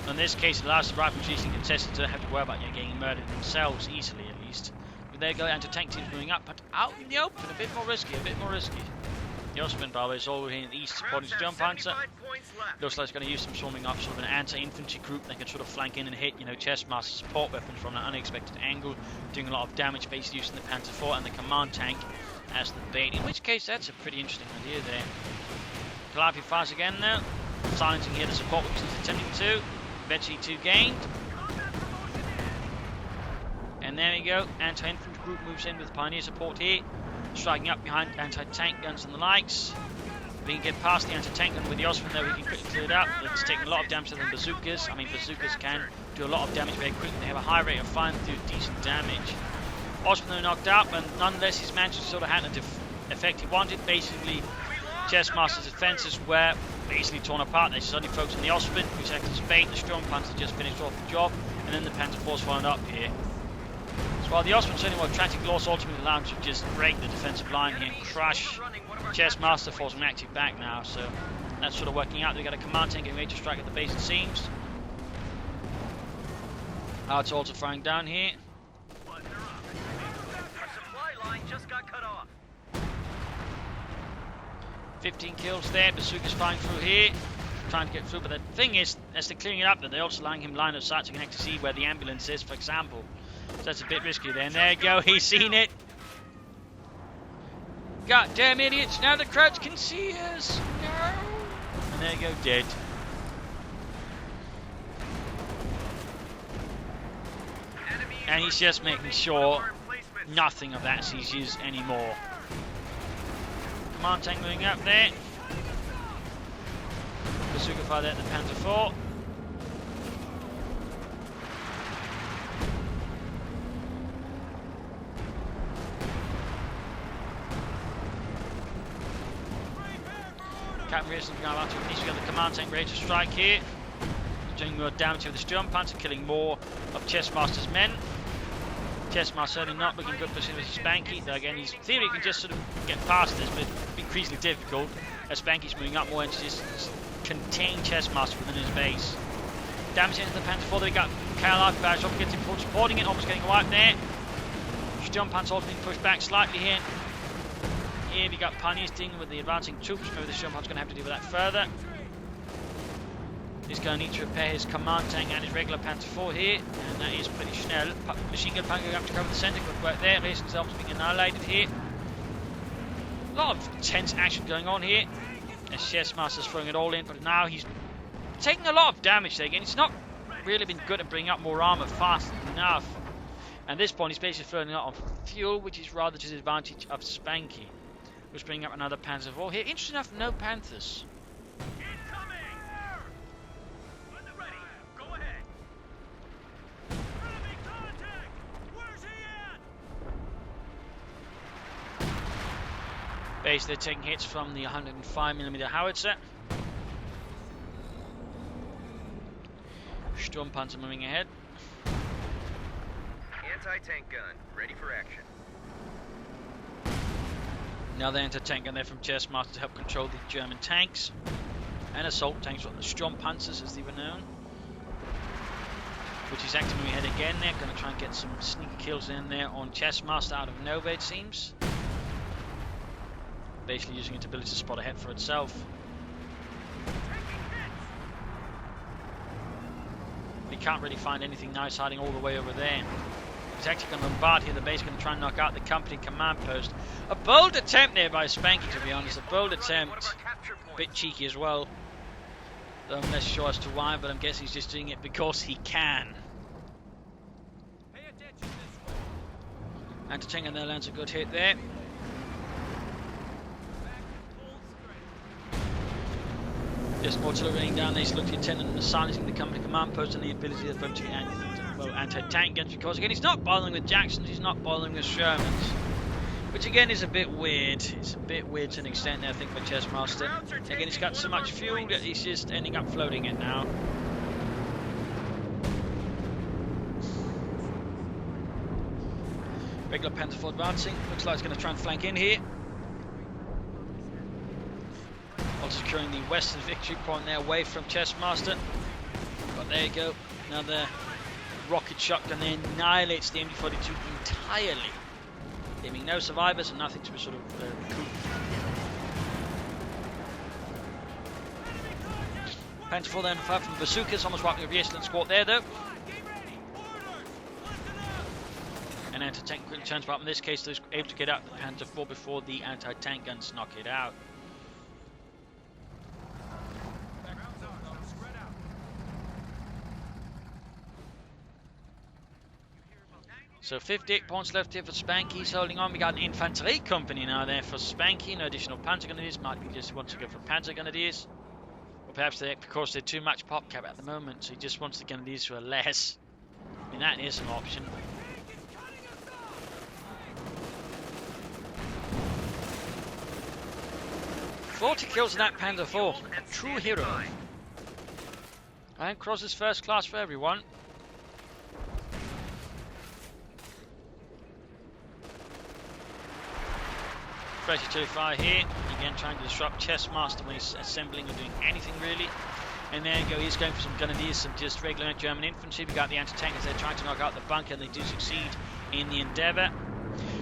In this case, it allows the rifles using contestants to have to worry about getting murdered themselves easily, at least. But there you go, anti-tank teams moving up, but out in the open, a bit more risky, a bit more risky. The Osman, by the way, is all here in the east, supporting the Sturmpanzer. Looks like it's going to use some swarming up, sort of an anti-infantry group. They can sort of flank in and hit, you know, ChessMaster support weapons from an unexpected angle, doing a lot of damage, basically using the Panzer 4 and the command tank as the bait. In which case, that's a pretty interesting idea there. Calliope fires again now, silencing here the support, which he's attempting to. Veggie 2 gained. And there we go, anti-infantry group moves in with Pioneer support here, striking up behind anti-tank guns and the likes. We can get past the anti-tank gun with the Osman there, we can quickly clear it up. It's taking a lot of damage to the bazookas. I mean, bazookas can do a lot of damage very quickly. They have a high rate of firing through decent damage. Osman knocked out, but nonetheless he's managed to sort of have the effect he wanted. Basically, ChessMaster's defenses were basically torn apart. They just only focused on the Osman, who's acted as bait. The Sturmpanzer just finished off the job, and then the Panzer 4's followed up here. So while the Osman certainly more tragic loss, ultimately allowed to just break the defensive line here and crush ChessMaster, forcing him active back now. So that's sort of working out. We've got a command tank getting ready to strike at the base, it seems. It's also firing down here. Our supply line just got cut off. 15 kills there. Bazooka's firing through here. trying to get through. But the thing is, as they're clearing it up, that they're also allowing him line of sight to connect to see where the ambulance is, for example. So that's a bit risky there. And there you go, he's seen it. Goddamn idiots, now the crowds can see us. No. And there you go, dead. And he's just making sure nothing of that seizes anymore. Command tank moving up there. Bazooka fire there at the Panzer IV. Captain Rearson's going out to finish. We've got the command tank ready to strike here. Doing more damage with the Sturm Panzer, killing more of ChessMaster's men. ChessMaster certainly not looking good for Spanky. Though again, he's in theory can just sort of get past this, but it's increasingly difficult as Spanky's moving up more and just contain ChessMaster within his base. Damage into the Panzer IV. They got Karl Archbishop gets him supporting it, almost getting a wipe there. Sturm Panzer also being pushed back slightly here. Here we got Pioneers dealing with the advancing troops. Maybe the Sturm Panzer's going to have to deal with that further. He's going to need to repair his command tank and his regular Panzer IV here, and that is pretty schnell. Machine gun tank going up to cover the centre, good work there. Racing Zelps being annihilated here. A lot of tense action going on here as ChessMaster's throwing it all in, but now he's taking a lot of damage there again. It's not really been good at bringing up more armour fast enough. And at this point, he's basically throwing it on fuel, which is rather to the advantage of Spanky, who's bringing up another Panzer IV here. Interesting enough, no Panthers. Basically, they're taking hits from the 105mm howitzer. Sturm Panzer moving ahead. Anti-tank gun, ready for action. Another anti-tank gun there from ChessMaster to help control the German tanks. And assault tanks, or the Sturm Panzers as they were known. Which is actively moving ahead again. They're going to try and get some sneaky kills in there on ChessMaster out of nowhere, it seems. Basically using its ability to spot ahead for itself. He can't really find anything nice hiding all the way over there. He's actually going to bombard here the base, going to try and knock out the company command post. A bold attempt there by Spanky, to be honest. A bold attempt. A bit cheeky as well. Though I'm less sure as to why, but I'm guessing he's just doing it because he can. Anti-tank and there lands a good hit there. Just artillery raining down. He's looking intended on silencing the company command post and the ability of them to anti-tank guns, because again he's not bothering with Jacksons, he's not bothering with Shermans, which again is a bit weird. It's a bit weird to an extent there, I think, for ChessMaster. Again, he's got so much fuel that he's just ending up floating it now. Regular Panzer IV advancing. Looks like he's going to try and flank in here. Also securing the western victory point there away from ChessMaster. But there you go. Another rocket shotgun there annihilates the MD-42 entirely. Leaving no survivors and nothing to be sort of recouped. Panzer IV then fired from the bazookas, almost wiping a Vietnam squad there though. And anti-tank quickly turns back. In this case, they're able to get out the Panzer IV before the anti-tank guns knock it out. So 58 points left here for Spanky. He's holding on. We got an infantry company now there for Spanky. No additional Panzer Grenadiers. Might be just wants to go for Panzer Grenadiers. Or perhaps because they're too much pop cap at the moment, so he just wants the Grenadiers who are less. I mean, that is an option. "40 kills in that Panzer IV. A true hero. And crosses first class for everyone. Fresh artillery fire here, again trying to disrupt ChessMaster when he's assembling or doing anything really. And there you go, he's going for some Grenadiers, some just regular German infantry. We got the anti-tankers, they're trying to knock out the bunker, and they do succeed in the endeavour.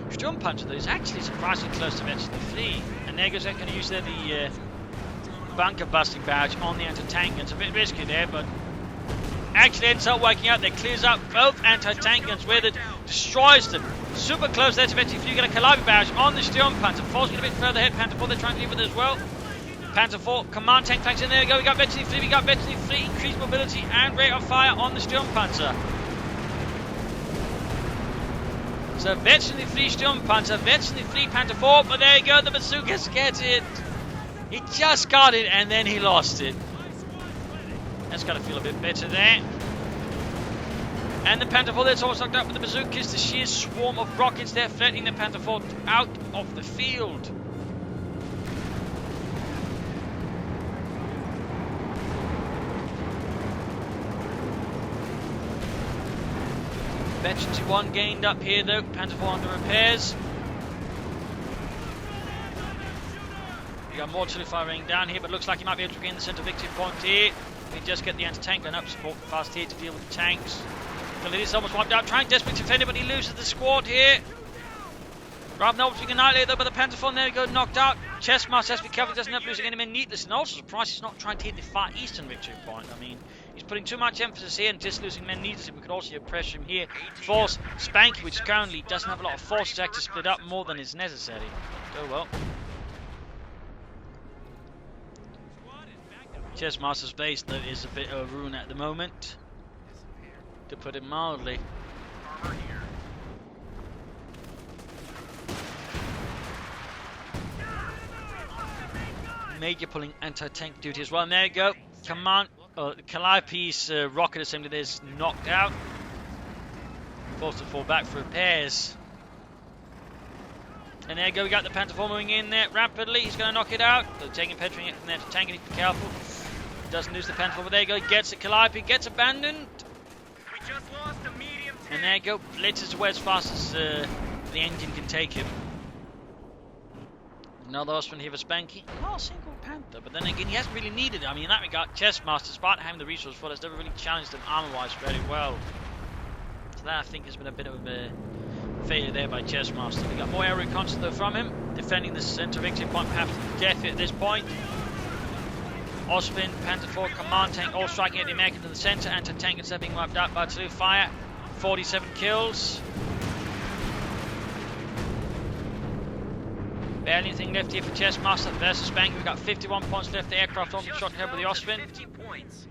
Sturm Panzer though is actually surprisingly close to eventually flee. And there goes, they're going to use the bunker busting barrage on the anti-tank guns. A bit risky there, but actually ends up working out. They clears out both anti-tank guns with it, destroys them. Super close there to eventually if you get a Calliope barrage on the Sturmpanzer. Forcing it a bit further ahead. Panther 4 they're trying to deal with it as well. Panther 4 command tank tanks in there. We go. We got Veterinary Fleet. We got Veterinary Fleet. Increased mobility and rate of fire on the Sturmpanzer. So Veterinary Fleet Sturmpanzer, Veterinary Fleet Panther 4. But there you go. The bazookas get it. He just got it and then he lost it. That's got to feel a bit better there. And the Panther 4 that's almost knocked out with the bazookas. The sheer swarm of rockets there threatening the Panther 4 out of the field. Veterancy 1 gained up here though. Panther 4 under repairs. We got more artillery firing down here, but looks like he might be able to gain the centre victory point here. We just get the anti-tank gun up support fast here to deal with the tanks. Galidis almost wiped out, trying desperately to defend it, but he loses the squad here. Rather than being annihilated though by the Panther 4, and there we go, knocked out. ChessMaster has to be careful, doesn't end up losing any men needless, and also surprised he's not trying to hit the far eastern victory point. I mean, he's putting too much emphasis here and just losing men needlessly. We could also pressure him here. Force Spanky, which currently doesn't have a lot of forces, actually split up more than is necessary. Oh well. ChessMaster's base though is a bit of a ruin at the moment, to put it mildly. Major pulling anti-tank duty as well. And there you go. Command Calliope's rocket assembly there is knocked out. Forced to fall back for repairs. And there you go. We got the Panther 4 moving in there rapidly. He's going to knock it out. They're taking penetrating it from there to tank it. Be careful. Doesn't lose the Panther 4, but there you go. Gets it. Calliope gets abandoned. We just lost a medium tank. And there you go. Blitzes away as fast as the engine can take him. Another husband here for Spanky. Not a single Panther, but then again, he hasn't really needed it. I mean, in that regard, ChessMaster, despite having the resource for it, has never really challenged him armor-wise very well. So that, I think, has been a bit of a failure there by ChessMaster. We got more air reconnaissance though from him, defending the center victory point, perhaps to death at this point. Osman, Panther 4, command tank, all striking at the Americans in the center. Anti-tank instead being wiped out by artillery fire. 47 kills. Barely anything left here for ChessMaster versus Spanky. We've got 51 points left. The aircraft only shot ahead with the Osman. 50 points.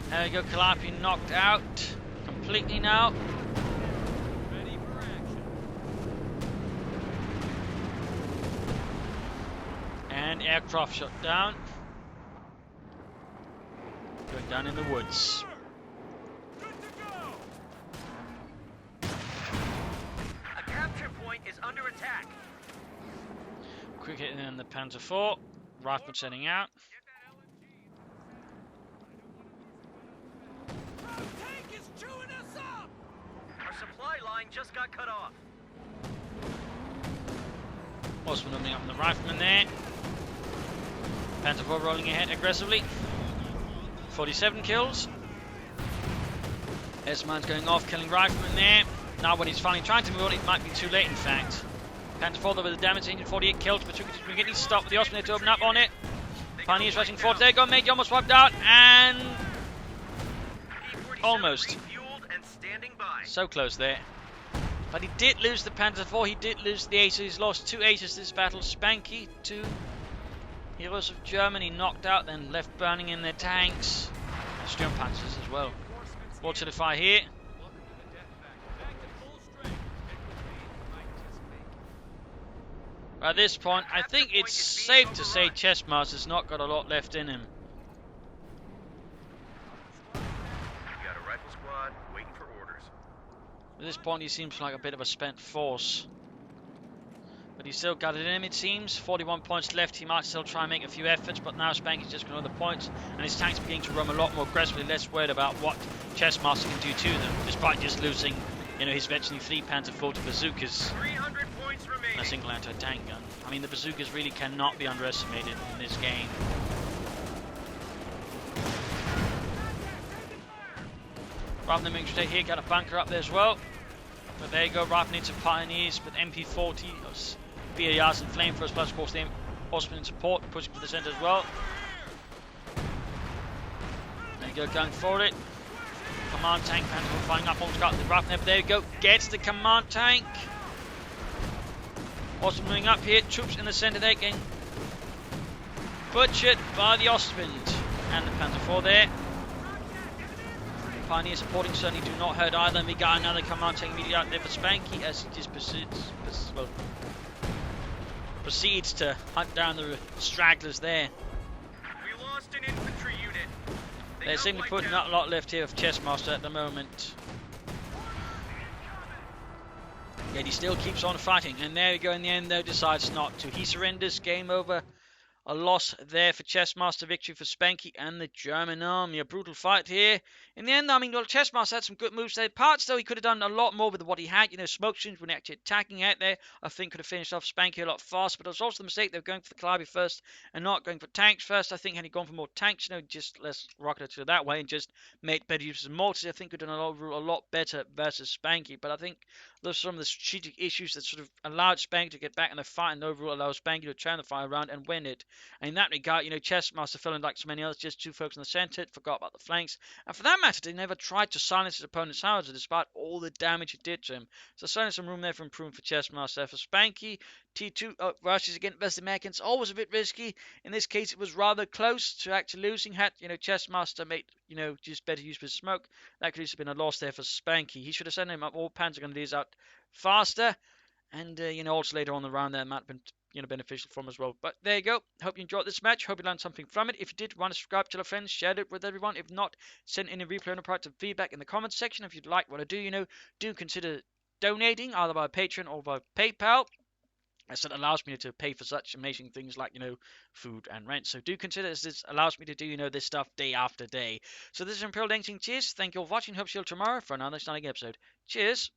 There we go, Calliope knocked out completely now. Ready for action. And aircraft shot down. Going down in the woods. A capture point is under attack. Quick hit in the Panther 4. Rifleman setting out. Our supply line just got cut off. Osman opening up on the Rifleman there. Panther 4 rolling ahead aggressively. 47 kills. S-Man's going off, killing Rifleman there. Now when he's finally trying to move on, it might be too late in fact. Panther 4 though with the damage, 48 kills, but we're getting stopped with the Osman to open up on it. Pioneers rushing forward. There you go, Major almost wiped out, and almost. And standing by. So close there. But he did lose the Panther 4, he did lose the aces, he's lost 2 aces this battle. Spanky, 2 Heroes of Germany knocked out, then left burning in their tanks. And Sturmpanzers as well. More to the fire here. At this point, I think it's safe to say ChessMaster's not got a lot left in him. We got a rifle squad waiting for orders. At this point, he seems like a bit of a spent force. But he's still got it in him, it seems. 41 points left. He might still try and make a few efforts, but now Spanky's just going to the points, and his tanks beginning to roam a lot more aggressively, less worried about what ChessMaster can do to them, despite just losing, his Veterinary Fleet Panther 4 to bazookas 300 points remaining. and a single anti-tank gun. I mean, the bazookas really cannot be underestimated in this game. Rather than moving straight here, got a bunker up there as well. But there you go, right into Pioneers with MP40, BARs and flamethrowers, plus of course the Osman in support, pushing to the centre as well. There you go, going for it. Command tank, Panther flying up, almost got the rough there, but there you go, gets the command tank. Osman moving up here, troops in the centre there, getting butchered by the Ostwind. And the Panther 4 there. Pioneer supporting certainly do not hurt either, and we got another command tank immediately out there for Spanky as he just proceeds to hunt down the stragglers there. We lost an infantry unit. They seem to be putting out a lot left here of ChessMaster at the moment. Yet he still keeps on fighting, and there we go. In the end, though, decides not to. He surrenders. Game over. A loss there for ChessMaster, victory for Spanky and the German army. A brutal fight here. In the end, I mean, well, ChessMaster had some good moves there. Parts, though, he could have done a lot more with what he had. You know, smoke streams when actually attacking out there, I think could have finished off Spanky a lot faster. But it was also the mistake they were going for the Calliope first and not going for tanks first. I think had he gone for more tanks, you know, just less rocket to that way and just made better use of mortars, I think could have done a lot better versus Spanky. But I think those are some of the strategic issues that sort of allowed Spanky to get back in the fight and overall allowed Spanky to turn the fight around and win it. And in that regard, you know, ChessMaster fell in like so many others, just too focused on the centre, forgot about the flanks. And for that matter, they never tried to silence his opponent's howitzer despite all the damage it did to him. So certainly some room there for improvement for ChessMaster. For Spanky, T2 rushes against West Americans, always a bit risky. In this case, it was rather close to actually losing. Had, you know, ChessMaster made, you know, just better use of his smoke, that could have been a loss there for Spanky. He should have sent him up all Panzer gun leaders out faster. And, you know, also later on the round there, might have been, you know, beneficial for him as well. But there you go. Hope you enjoyed this match. Hope you learned something from it. If you did, want to subscribe, tell a friend, share it with everyone. If not, send in a replay and a product feedback in the comments section. If you'd like what I do, you know, do consider donating either by Patreon or by PayPal. As it allows me to pay for such amazing things like, you know, food and rent. So do consider this allows me to do, you know, this stuff day after day. So this is Imperial Dancing. Cheers. Thank you all for watching. Hope to see you all tomorrow for another exciting episode. Cheers.